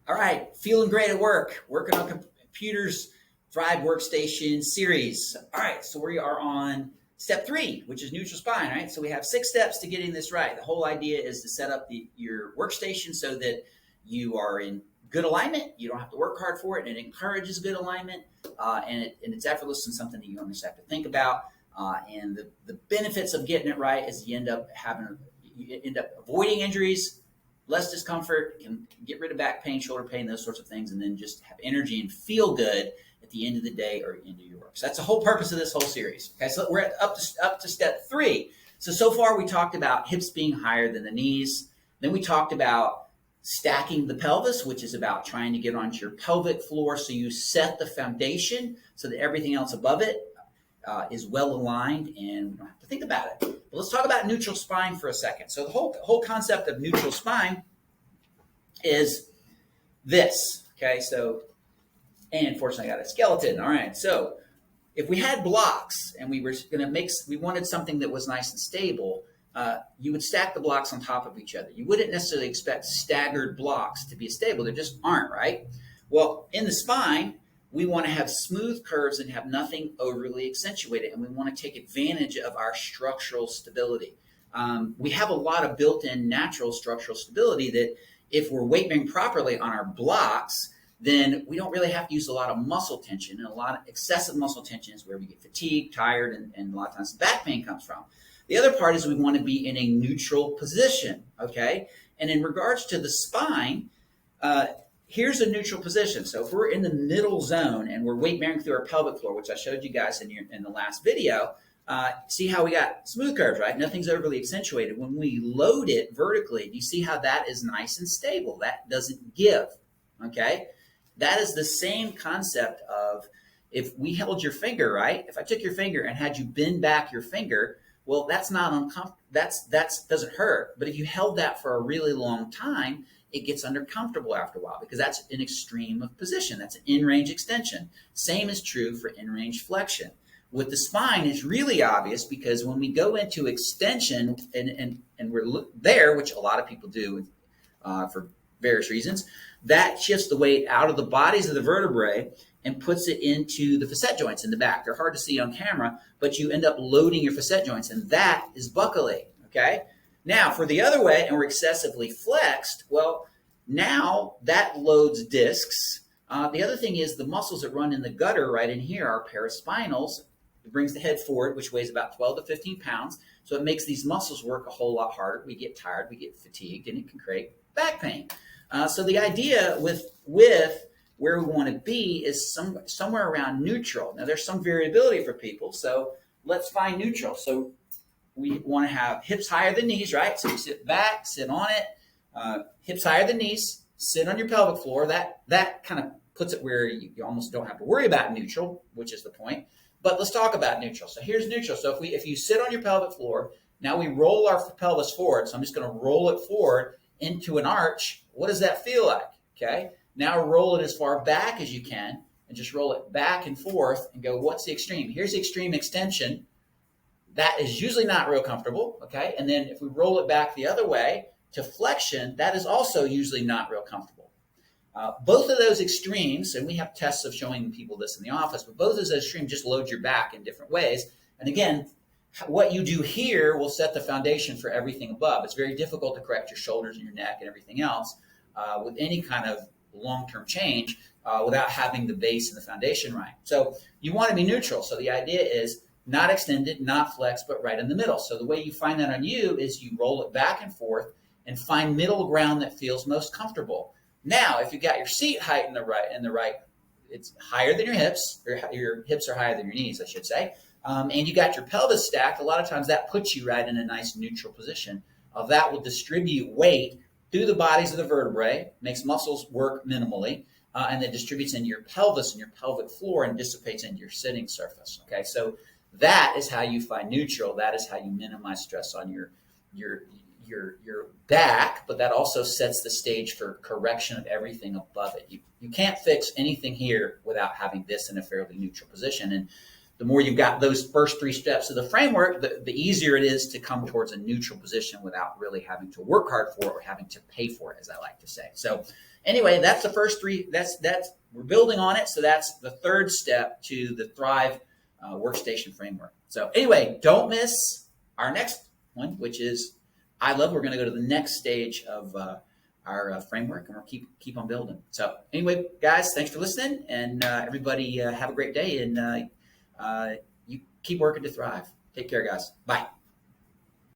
All right, feeling great at work, working on computers, Thrive Workstation series. All right, so we are on step 3, which is neutral spine. All right, so we have 6 steps to getting this right. The whole idea is to set up your workstation so that you are in good alignment. You don't have to work hard for it, and it encourages good alignment, and it's effortless and something that you don't just have to think about. And the benefits of getting it right is you end up avoiding injuries, less discomfort, can get rid of back pain, shoulder pain, those sorts of things, and then just have energy and feel good at the end of the day or end of your work. So that's the whole purpose of this whole series. Okay, so we're up to step 3. So far we talked about hips being higher than the knees. Then we talked about stacking the pelvis, which is about trying to get onto your pelvic floor so you set the foundation so that everything else above it is well aligned and we don't have to think about it. But let's talk about neutral spine for a second. So the whole concept of neutral spine is this. Okay, so, and fortunately I got a skeleton. All right, so if we had blocks and we wanted something that was nice and stable, you would stack the blocks on top of each other. You wouldn't necessarily expect staggered blocks to be stable. They just aren't, right? Well, in the spine, we want to have smooth curves and have nothing overly accentuated, and we want to take advantage of our structural stability. We have a lot of built-in natural structural stability that if we're weight bearing properly on our blocks, then we don't really have to use a lot of muscle tension, and a lot of excessive muscle tension is where we get fatigued, tired, and a lot of times back pain comes from. The other part is we want to be in a neutral position, okay? And in regards to the spine, here's a neutral position. So if we're in the middle zone and we're weight bearing through our pelvic floor, which I showed you guys in the last video, see how we got smooth curves, right? Nothing's overly accentuated. When we load it vertically, do you see how that is nice and stable? That doesn't give, okay? That is the same concept of if we held your finger, right? If I took your finger and had you bend back your finger, well, that's not uncomfortable. That doesn't hurt. But if you held that for a really long time, it gets uncomfortable after a while because that's an extreme of position. That's an in-range extension. Same is true for in-range flexion. With the spine, it's really obvious because when we go into extension and we're there, which a lot of people do for various reasons, that shifts the weight out of the bodies of the vertebrae and puts it into the facet joints in the back. They're hard to see on camera, but you end up loading your facet joints, and that is buckling, okay? Now, for the other way, and we're excessively flexed, well, now that loads discs. The other thing is the muscles that run in the gutter right in here are paraspinals. It brings the head forward, which weighs about 12 to 15 pounds. So it makes these muscles work a whole lot harder. We get tired, we get fatigued, and it can create back pain. So the idea with where we want to be is somewhere around neutral. Now, there's some variability for people, so let's find neutral. So we want to have hips higher than knees, right? So you sit back, sit on it, hips higher than knees, sit on your pelvic floor. That kind of puts it where you almost don't have to worry about neutral, which is the point. But let's talk about neutral. So here's neutral. So if you sit on your pelvic floor, now we roll our pelvis forward. So I'm just going to roll it forward into an arch. What does that feel like? Okay. Now roll it as far back as you can and just roll it back and forth and go, what's the extreme? Here's the extreme extension. That is usually not real comfortable, okay? And then if we roll it back the other way to flexion, that is also usually not real comfortable. Both of those extremes, and we have tests of showing people this in the office, but both of those extremes just load your back in different ways. And again, what you do here will set the foundation for everything above. It's very difficult to correct your shoulders and your neck and everything else with any kind of long-term change without having the base and the foundation right. So you want to be neutral. So the idea is not extended, not flexed, but right in the middle. So the way you find that on you is you roll it back and forth and find middle ground that feels most comfortable. Now, if you got your seat height in the right, it's higher than your hips, or your hips are higher than your knees, I should say, and you got your pelvis stacked, a lot of times that puts you right in a nice neutral position. That will distribute weight through the bodies of the vertebrae, makes muscles work minimally, and then distributes into your pelvis and your pelvic floor and dissipates into your sitting surface. Okay, so that is how you find neutral. That is how you minimize stress on your back, but that also sets the stage for correction of everything above it. You can't fix anything here without having this in a fairly neutral position. And the more you've got those first 3 steps of the framework, the easier it is to come towards a neutral position without really having to work hard for it or having to pay for it, as I like to say. So anyway, that's the first three. That's we're building on it. So that's the third step to the Thrive workstation framework. So anyway, don't miss our next one, which is I love. We're going to go to the next stage of our framework, and we'll keep on building. So anyway, guys, thanks for listening, and everybody have a great day, and you keep working to thrive. Take care, guys. Bye.